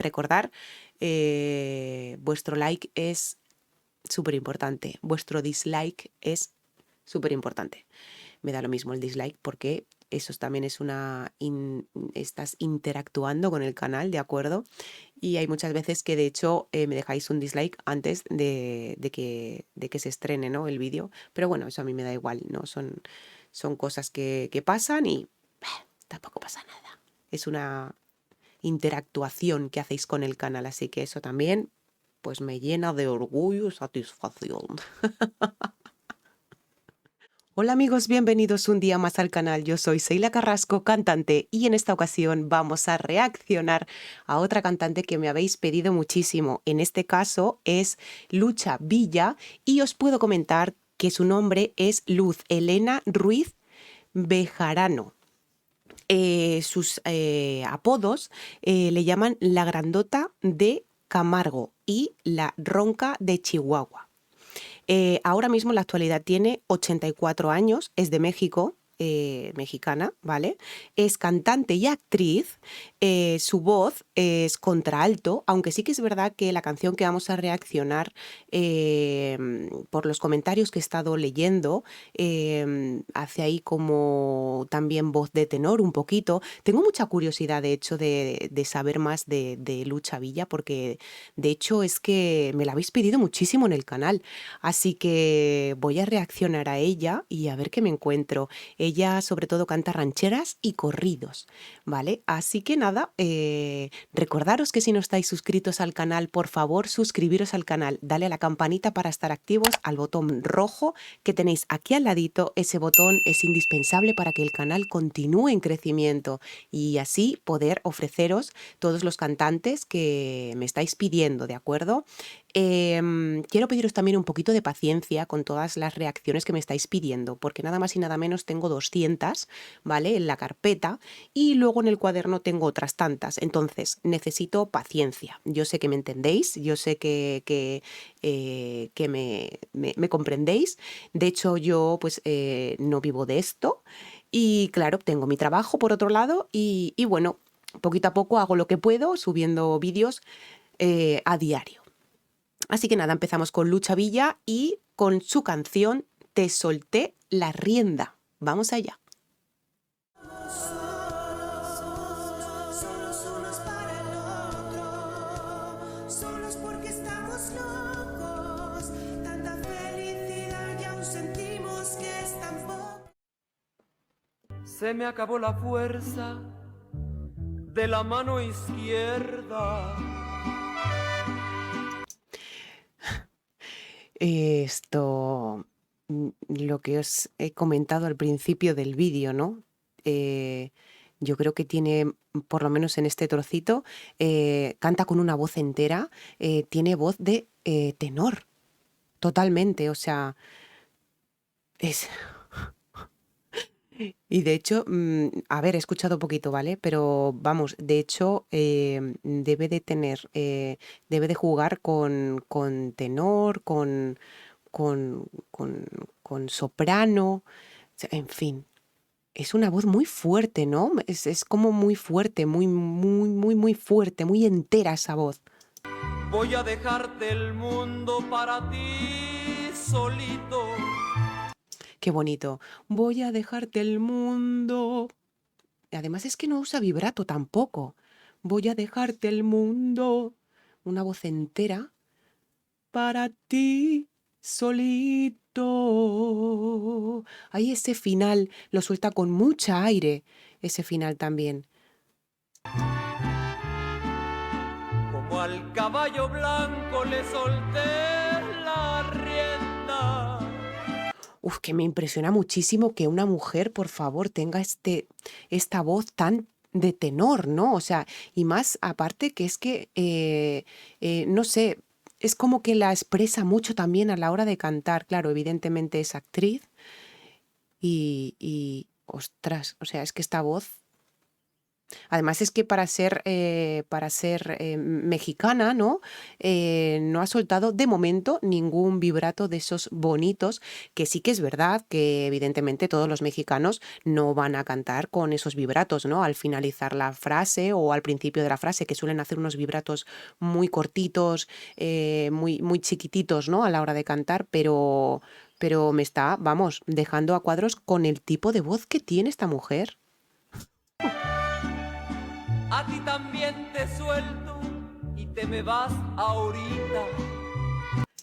Recordar, vuestro like es súper importante, vuestro dislike es súper importante. Me da lo mismo el dislike porque eso también es estás interactuando con el canal, ¿de acuerdo? Y hay muchas veces que de hecho me dejáis un dislike antes de que se estrene, ¿no? El vídeo. Pero bueno, eso a mí me da igual, ¿no? Son cosas que pasan y tampoco pasa nada. Es una interactuación que hacéis con el canal, así que eso también pues me llena de orgullo y satisfacción. Hola amigos, bienvenidos un día más al canal. Yo soy Seila Carrasco, cantante, y en esta ocasión vamos a reaccionar a otra cantante que me habéis pedido muchísimo. En este caso es Lucha Villa y os puedo comentar que su nombre es Luz Helena Ruiz Bejarano. Sus apodos le llaman la Grandota de Camargo y la Ronca de Chihuahua. Ahora mismo en la actualidad tiene 84 años, es de México, mexicana, ¿vale? Es cantante y actriz, su voz es contralto, aunque sí que es verdad que la canción que vamos a reaccionar, por los comentarios que he estado leyendo, hace ahí como también voz de tenor un poquito. Tengo mucha curiosidad, de hecho, de saber más de Lucha Villa, porque de hecho es que me la habéis pedido muchísimo en el canal. Así que voy a reaccionar a ella y a ver qué me encuentro. Ella sobre todo canta rancheras y corridos, ¿vale? Así que nada, recordaros que si no estáis suscritos al canal, por favor suscribiros al canal, dale a la campanita para estar activos, al botón rojo que tenéis aquí al ladito. Ese botón es indispensable para que el canal continúe en crecimiento y así poder ofreceros todos los cantantes que me estáis pidiendo, ¿de acuerdo? Quiero pediros también un poquito de paciencia con todas las reacciones que me estáis pidiendo, porque nada más y nada menos tengo 200, ¿vale? En la carpeta, y luego en el cuaderno tengo otras tantas. Entonces, necesito paciencia. Yo sé que me entendéis, yo sé que me comprendéis. De hecho, yo pues no vivo de esto y claro, tengo mi trabajo por otro lado y bueno, poquito a poco hago lo que puedo subiendo vídeos a diario. Así que nada, empezamos con Lucha Villa y con su canción Te solté la rienda. Vamos allá. Solos unos para el otro, solos porque estamos locos, tanta felicidad y aún sentimos que es tan poco. Se me acabó la fuerza de la mano izquierda. Lo que os he comentado al principio del vídeo, ¿no? Yo creo que tiene, por lo menos en este trocito, canta con una voz entera, tiene voz de tenor, totalmente, o sea, es... Y de hecho, a ver, he escuchado poquito, ¿vale? Pero vamos, de hecho, debe de tener, debe de jugar con tenor, con, con, con soprano, o sea, en fin, es una voz muy fuerte, ¿no? Es como muy fuerte, muy fuerte, muy entera esa voz. Voy a dejarte el mundo para ti solito. Qué bonito. Voy a dejarte el mundo. Además es que no usa vibrato tampoco. Voy a dejarte el mundo. Una voz entera para ti solito. Ahí ese final lo suelta con mucha aire, ese final también. Como al caballo blanco le solté la rienda. Uf, que me impresiona muchísimo que una mujer, por favor, tenga esta voz tan de tenor, ¿no? O sea, y más aparte que es que, no sé, es como que la expresa mucho también a la hora de cantar. Claro, evidentemente es actriz ostras, o sea, es que esta voz, Además es que para ser mexicana, ¿no? No ha soltado de momento ningún vibrato de esos bonitos, que sí que es verdad que evidentemente todos los mexicanos no van a cantar con esos vibratos, ¿no? Al finalizar la frase o al principio de la frase, que suelen hacer unos vibratos muy cortitos, muy chiquititos, ¿no? A la hora de cantar, pero me está, vamos, dejando a cuadros con el tipo de voz que tiene esta mujer. A ti también te suelto y te me vas ahorita.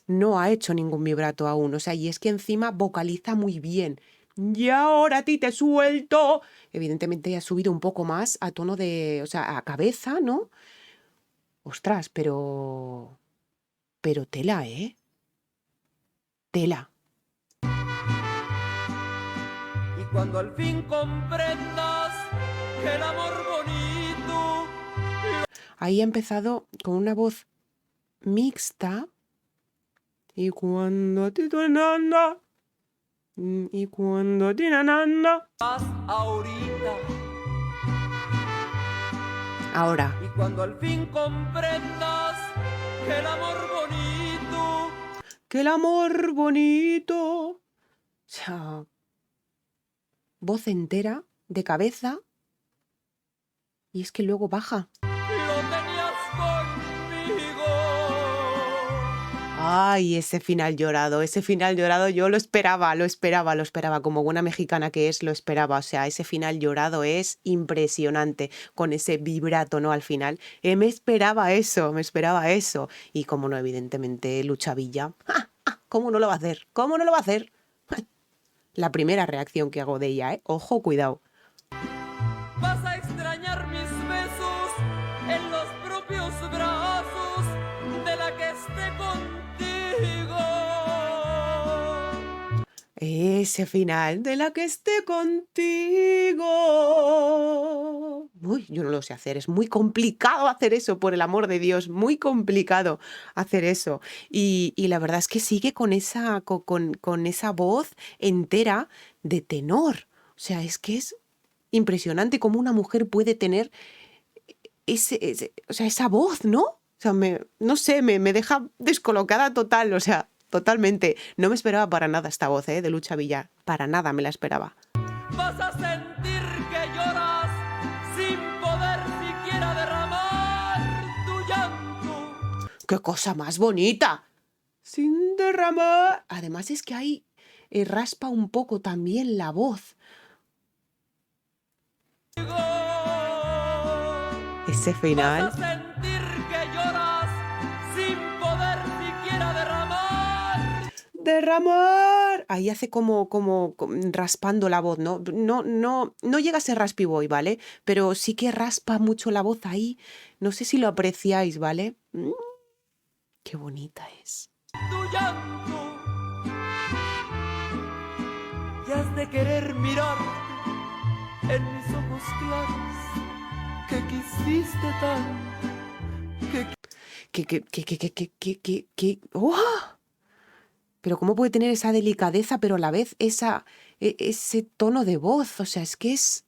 No ha hecho ningún vibrato aún, o sea, y es que encima vocaliza muy bien. Y ahora a ti te suelto. Evidentemente ha subido un poco más a tono de, o sea, a cabeza, ¿no? Ostras, pero tela, ¿eh? Tela. Y cuando al fin comprendas que el amor bonito Ahí ha empezado con una voz mixta. Y cuando a ti tu nana, y cuando a ti na, na, na. vas ahorita. Ahora, Y cuando al fin comprendas que el amor bonito que el amor bonito. O sea, voz entera, de cabeza, y es que luego baja. lo tenías conmigo. Ay, ese final llorado yo lo esperaba, como buena mexicana que es, lo esperaba, o sea, ese final llorado es impresionante, con ese vibrato, ¿no? Al final, me esperaba eso, y como no, evidentemente, Lucha Villa, ¡ja! ¿Cómo no lo va a hacer? ¿Cómo no lo va a hacer? La primera reacción que hago de ella, ¿eh? Ojo, cuidado. Vas a extrañar mis besos en los propios brazos de la que esté contigo. Ese final de la que esté contigo. Uy, yo no lo sé hacer, es muy complicado hacer eso, por el amor de Dios, muy complicado hacer eso. Y la verdad es que sigue con con esa voz entera de tenor. O sea, es que es impresionante cómo una mujer puede tener o sea, esa voz, ¿no? O sea, no sé, me deja descolocada total, o sea, totalmente. No me esperaba para nada esta voz, de Lucha Villar. Para nada me la esperaba. Vas a sentir que lloras sin poder siquiera derramar tu llanto. ¡Qué cosa más bonita! Sin derramar. Además es que ahí raspa un poco también la voz. Ese final. Vas a sentir que lloras sin poder siquiera derramar. Derramar. Ahí hace como raspando la voz, ¿no? No llega a ser Raspy Boy, ¿vale? Pero sí que raspa mucho la voz ahí. No sé si lo apreciáis, ¿vale? Qué bonita es. Tu llanto. Y has de querer mirar en mis ojos claros que quisiste tanto. ¡Oh! Pero ¿cómo puede tener esa delicadeza, pero a la vez ese tono de voz? O sea, es que es...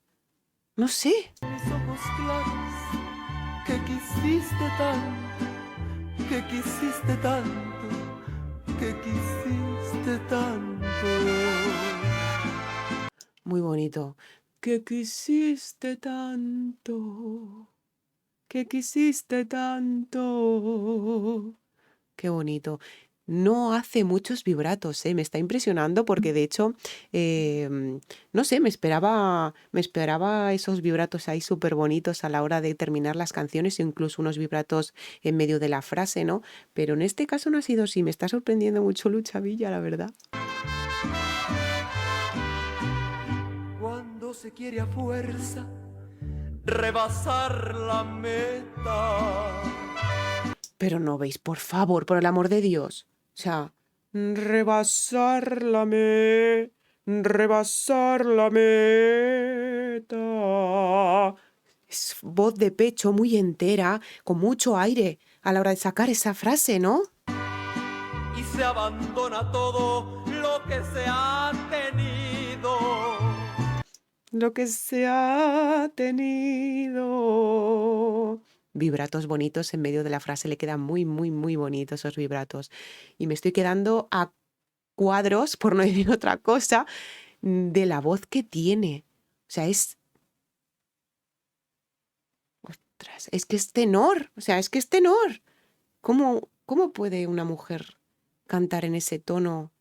No sé. Mis ojos claros que quisiste tanto, que quisiste tanto, que quisiste tanto. Muy bonito. Que quisiste tanto. Que quisiste tanto. Qué bonito. No hace muchos vibratos, ¿eh? Me está impresionando porque de hecho, no sé, me esperaba esos vibratos ahí súper bonitos a la hora de terminar las canciones, incluso unos vibratos en medio de la frase, ¿no? Pero en este caso no ha sido así, me está sorprendiendo mucho Lucha Villa, la verdad. Cuando se quiere a fuerza rebasar la meta. Pero no veis, por favor, por el amor de Dios. O sea, rebasar la meta. Es voz de pecho muy entera, con mucho aire a la hora de sacar esa frase, ¿no? Y se abandona todo lo que se ha tenido. lo que se ha tenido. Vibratos bonitos en medio de la frase, le quedan muy, muy, muy bonitos esos vibratos. Y me estoy quedando a cuadros, por no decir otra cosa, de la voz que tiene. O sea, ostras, es que es tenor, o sea, es que es tenor. ¿Cómo puede una mujer cantar en ese tono?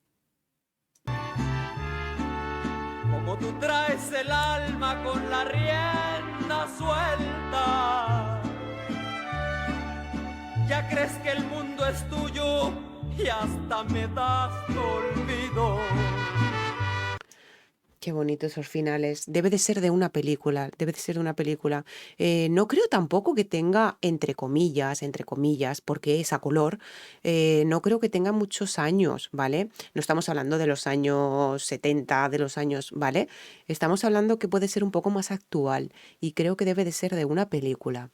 Como tú traes el alma con la rienda suelta, ya crees que el mundo es tuyo y hasta me das olvido. Qué bonitos esos finales. Debe de ser de una película, debe de ser de una película. No creo tampoco que tenga, entre comillas, porque es a color, no creo que tenga muchos años, ¿vale? No estamos hablando de los años 70, de los años, ¿vale? Estamos hablando que puede ser un poco más actual y creo que debe de ser de una película.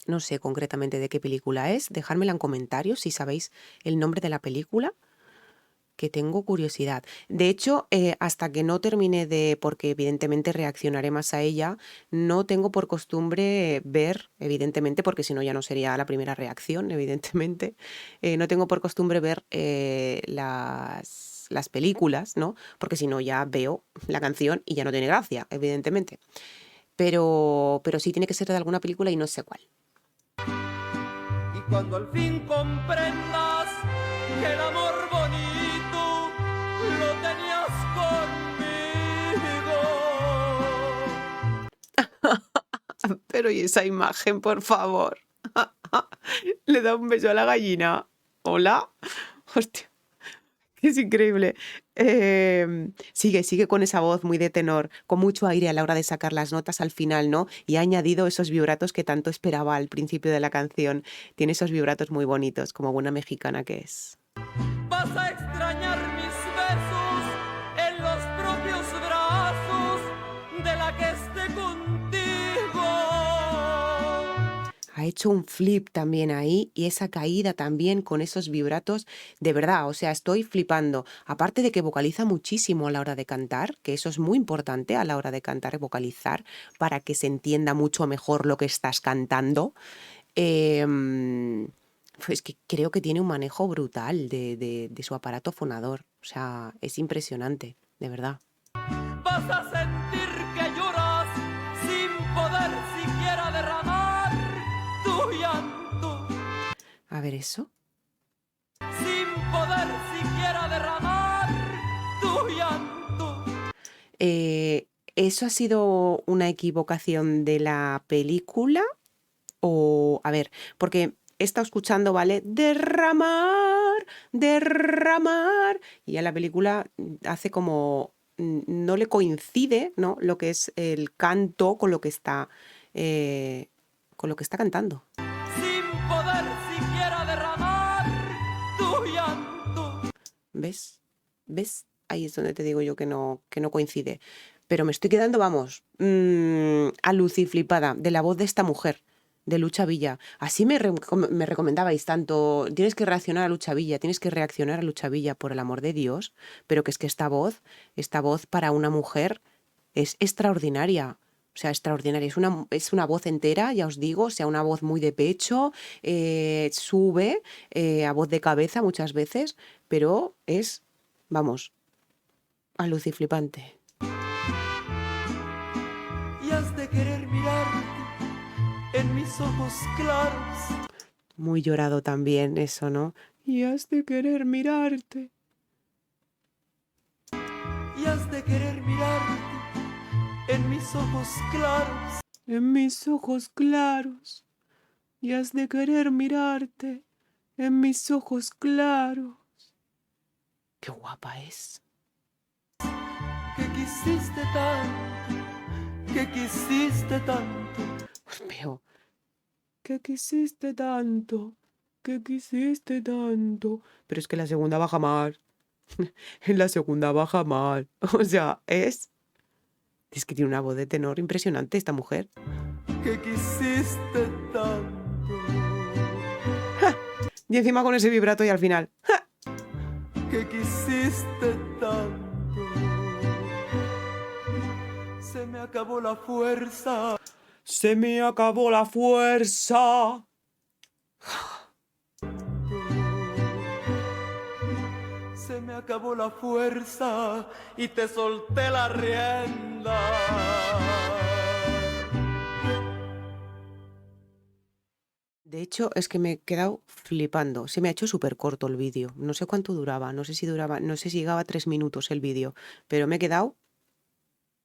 No sé concretamente de qué película es. Dejármela en comentarios si sabéis el nombre de la película, que tengo curiosidad. De hecho, hasta que no termine porque evidentemente reaccionaré más a ella, no tengo por costumbre ver, evidentemente, porque si no ya no sería la primera reacción, evidentemente, no tengo por costumbre ver las películas, ¿no? Porque si no ya veo la canción y ya no tiene gracia, evidentemente. Pero sí tiene que ser de alguna película y no sé cuál. Y cuando al fin comprendas que el amor bonito lo tenías conmigo. Pero ¿y esa imagen, por favor? Le da un beso a la gallina. ¿Hola? Hostia, es increíble. Sigue con esa voz muy de tenor, con mucho aire a la hora de sacar las notas al final, ¿no? Y ha añadido esos vibratos que tanto esperaba al principio de la canción. Tiene esos vibratos muy bonitos, como buena mexicana que es. Vas a extrañar mis besos en los propios brazos de la que esté contigo. Ha hecho un flip también ahí y esa caída también con esos vibratos, de verdad, o sea, estoy flipando. Aparte de que vocaliza muchísimo a la hora de cantar, que eso es muy importante a la hora de cantar, vocalizar, para que se entienda mucho mejor lo que estás cantando. Pues que creo que tiene un manejo brutal de su aparato fonador. O sea, es impresionante, de verdad. Vas a sentir que lloras sin poder siquiera derramar tu llanto. A ver, ¿eso? Sin poder siquiera derramar tu llanto. ¿Eso ha sido una equivocación de la película? O, a ver, porque he estado escuchando, ¿vale? Derramar, derramar. Y a la película hace como... no le coincide, ¿no? Lo que es el canto con lo que está cantando. Sin poder siquiera derramar tu llanto. ¿Ves? ¿Ves? Ahí es donde te digo yo que no coincide. Pero me estoy quedando, vamos, aluciflipada de la voz de esta mujer, de Lucha Villa. Así me recomendabais tanto, tienes que reaccionar a Lucha Villa, tienes que reaccionar a Lucha Villa, por el amor de Dios. Pero que es que esta voz para una mujer es extraordinaria. O sea, extraordinaria. Es una voz entera, ya os digo, o sea, una voz muy de pecho, sube a voz de cabeza muchas veces, pero es, vamos, aluciflipante. Y has de querer mirarte en mis ojos claros. Muy llorado también eso, ¿no? Y has de querer mirarte. Y has de querer mirarte en mis ojos claros. En mis ojos claros. Y has de querer mirarte en mis ojos claros. Qué guapa es. Que quisiste tanto, que quisiste tanto. Os veo. Que quisiste tanto, que quisiste tanto. Pero es que la segunda baja mal. En la segunda baja mal. O sea, es que tiene una voz de tenor impresionante esta mujer. Que quisiste tanto. Y encima con ese vibrato y al final. Que quisiste tanto. acabó la fuerza. Se me acabó la fuerza. Se me acabó la fuerza y te solté la rienda. De hecho, es que me he quedado flipando. Se me ha hecho súper corto el vídeo. No sé cuánto duraba, no sé si llegaba a 3 minutos el vídeo, pero me he quedado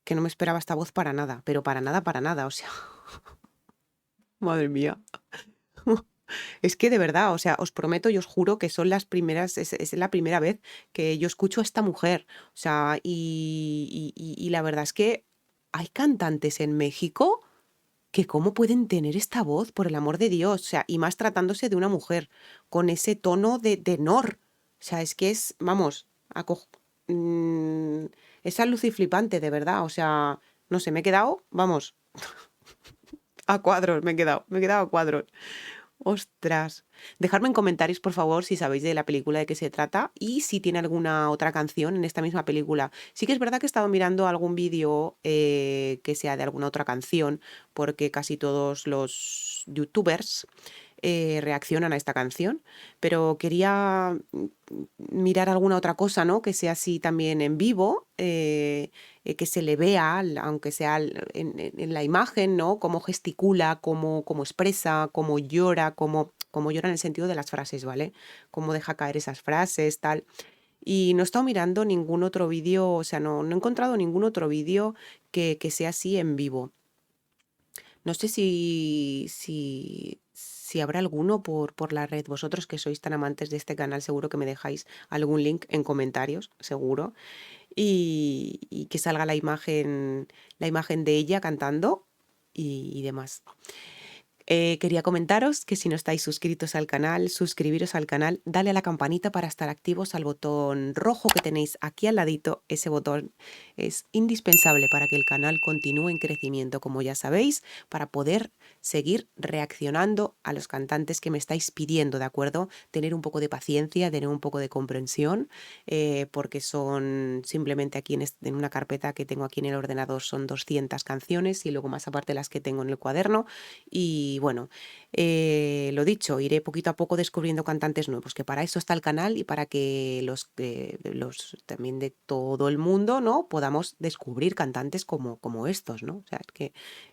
que no me esperaba esta voz para nada, pero para nada, o sea, madre mía. Es que de verdad, o sea, os prometo y os juro que son las primeras, es la primera vez que yo escucho a esta mujer. O sea, y la verdad es que hay cantantes en México que cómo pueden tener esta voz, por el amor de Dios, o sea, y más tratándose de una mujer, con ese tono de tenor. O sea, es que es, vamos, mm, es aluciflipante, de verdad. O sea, no sé, me he quedado, vamos, a cuadros, me he quedado a cuadros. Ostras. Dejadme en comentarios, por favor, si sabéis de la película de qué se trata y si tiene alguna otra canción en esta misma película. Sí que es verdad que he estado mirando algún vídeo que sea de alguna otra canción, porque casi todos los youtubers reaccionan a esta canción, pero quería mirar alguna otra cosa, ¿no? Que sea así también en vivo, que se le vea, aunque sea en la imagen, ¿no? Cómo gesticula, cómo expresa, cómo llora, cómo llora en el sentido de las frases, ¿vale? Cómo deja caer esas frases, tal. Y no he estado mirando ningún otro vídeo, o sea, no he encontrado ningún otro vídeo que sea así en vivo. No sé si habrá alguno por la red. Vosotros que sois tan amantes de este canal, seguro que me dejáis algún link en comentarios, seguro. Y que salga la imagen de ella cantando y demás. Quería comentaros que si no estáis suscritos al canal, suscribiros al canal, dale a la campanita para estar activos, al botón rojo que tenéis aquí al ladito. Ese botón es indispensable para que el canal continúe en crecimiento, como ya sabéis, para poder seguir reaccionando a los cantantes que me estáis pidiendo, ¿de acuerdo? Tener un poco de paciencia, tener un poco de comprensión, porque son simplemente aquí en una carpeta que tengo aquí en el ordenador son 200 canciones y luego más aparte las que tengo en el cuaderno. Y bueno, lo dicho, iré poquito a poco descubriendo cantantes nuevos, que para eso está el canal y para que los también de todo el mundo, ¿no? Podamos descubrir cantantes como estos, ¿no? O sea,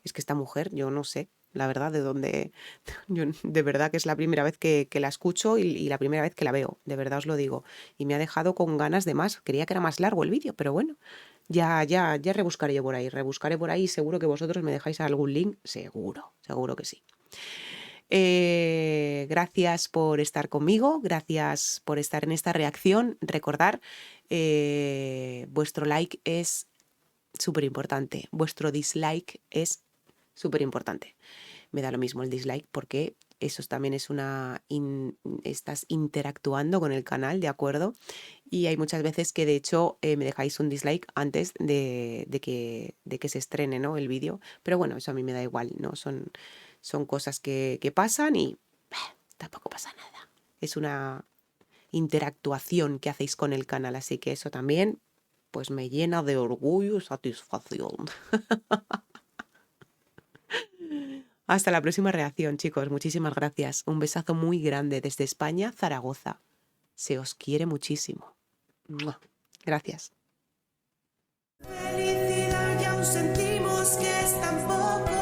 es que esta mujer, yo no sé, la verdad, de dónde, yo de verdad que es la primera vez que la escucho y la primera vez que la veo, de verdad os lo digo. Y me ha dejado con ganas de más. Creía que era más largo el vídeo, pero bueno. Ya rebuscaré por ahí, seguro que vosotros me dejáis algún link, seguro que sí. Gracias por estar conmigo, gracias por estar en esta reacción. Recordar, vuestro like es súper importante, vuestro dislike es súper importante. Me da lo mismo el dislike porque eso también es estás interactuando con el canal, ¿de acuerdo? Y hay muchas veces que de hecho me dejáis un dislike antes de que se estrene, ¿no? El vídeo. Pero bueno, eso a mí me da igual, ¿no? Son cosas que pasan y tampoco pasa nada. Es una interactuación que hacéis con el canal, así que eso también pues me llena de orgullo y satisfacción. Hasta la próxima reacción, chicos. Muchísimas gracias. Un besazo muy grande desde España, Zaragoza. Se os quiere muchísimo. ¡Mua! Gracias. Felicidad y aún sentimos que es tan poco.